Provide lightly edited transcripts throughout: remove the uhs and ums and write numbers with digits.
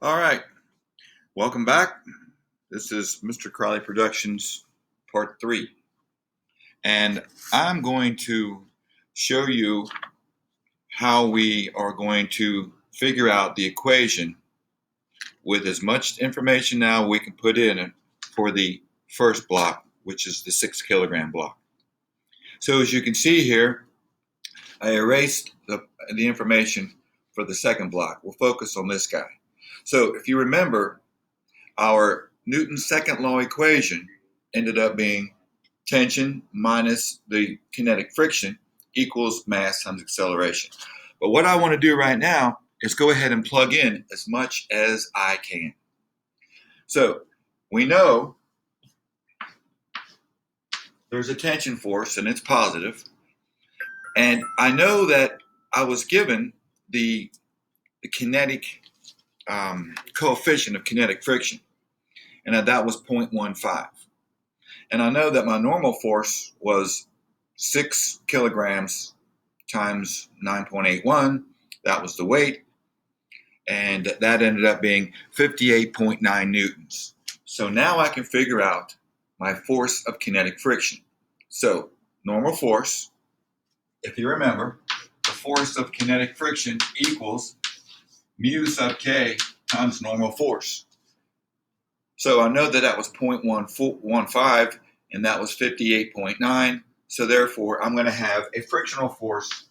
All right, welcome back. This is Mr. Crowley Productions Part 3. And I'm going to show you how we are going to figure out the equation with as much information now we can put in for the first block, which is the 6 kilogram block. So as you can see here, I erased the information for the second block. We'll focus on this guy. So if you remember, our Newton's second law equation ended up being tension minus the kinetic friction equals mass times acceleration. But what I want to do right now is go ahead and plug in as much as I can. So we know there's a tension force and it's positive. And I know that I was given the kinetic coefficient of kinetic friction, and that was 0.15. And I know that my normal force was 6 kilograms times 9.81. That was the weight, and that ended up being 58.9 newtons. So now I can figure out my force of kinetic friction. So normal force, if you remember, the force of kinetic friction equals mu sub k times normal force. So I know that that was 0.15 and that was 58.9. So therefore, I'm going to have a frictional force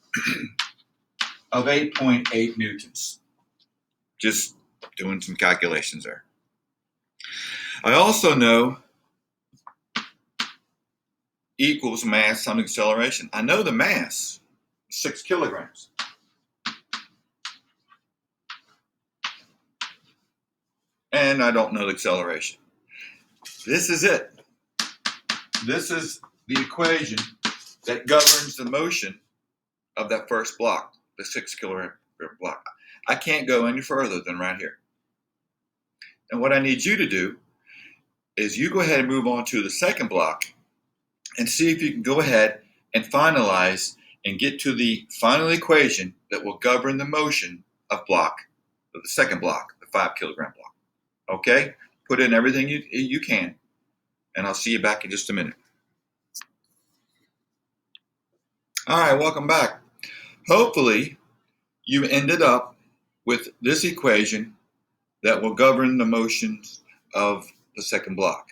of 8.8 newtons. Just doing some calculations there. I also know equals mass times acceleration. I know the mass, 6 kilograms. And I don't know the acceleration. This is it. This is the equation that governs the motion of that first block, the 6 kilogram block. I can't go any further than right here. And what I need you to do is you go ahead and move on to the second block and see if you can go ahead and finalize and get to the final equation that will govern the motion of the second block, the 5 kilogram block. Okay? Put in everything you can, and I'll see you back in just a minute. All right, welcome back. Hopefully, you ended up with this equation that will govern the motions of the second block.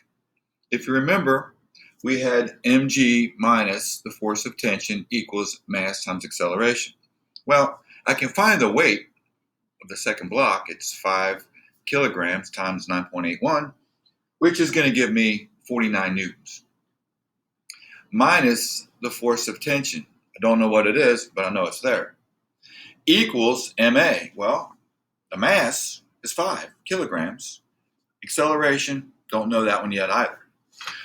If you remember, we had mg minus the force of tension equals mass times acceleration. Well, I can find the weight of the second block. It's 5 kilograms times 9.81, which is going to give me 49 newtons. Minus the force of tension. I don't know what it is, but I know it's there. Equals ma. Well, the mass is 5 kilograms. Acceleration, don't know that one yet either.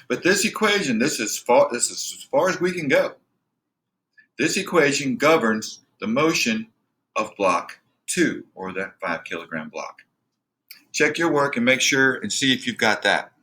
But this equation, this is as far as we can go. This equation governs the motion of block 2, or that 5 kilogram block. Check your work and make sure and see if you've got that.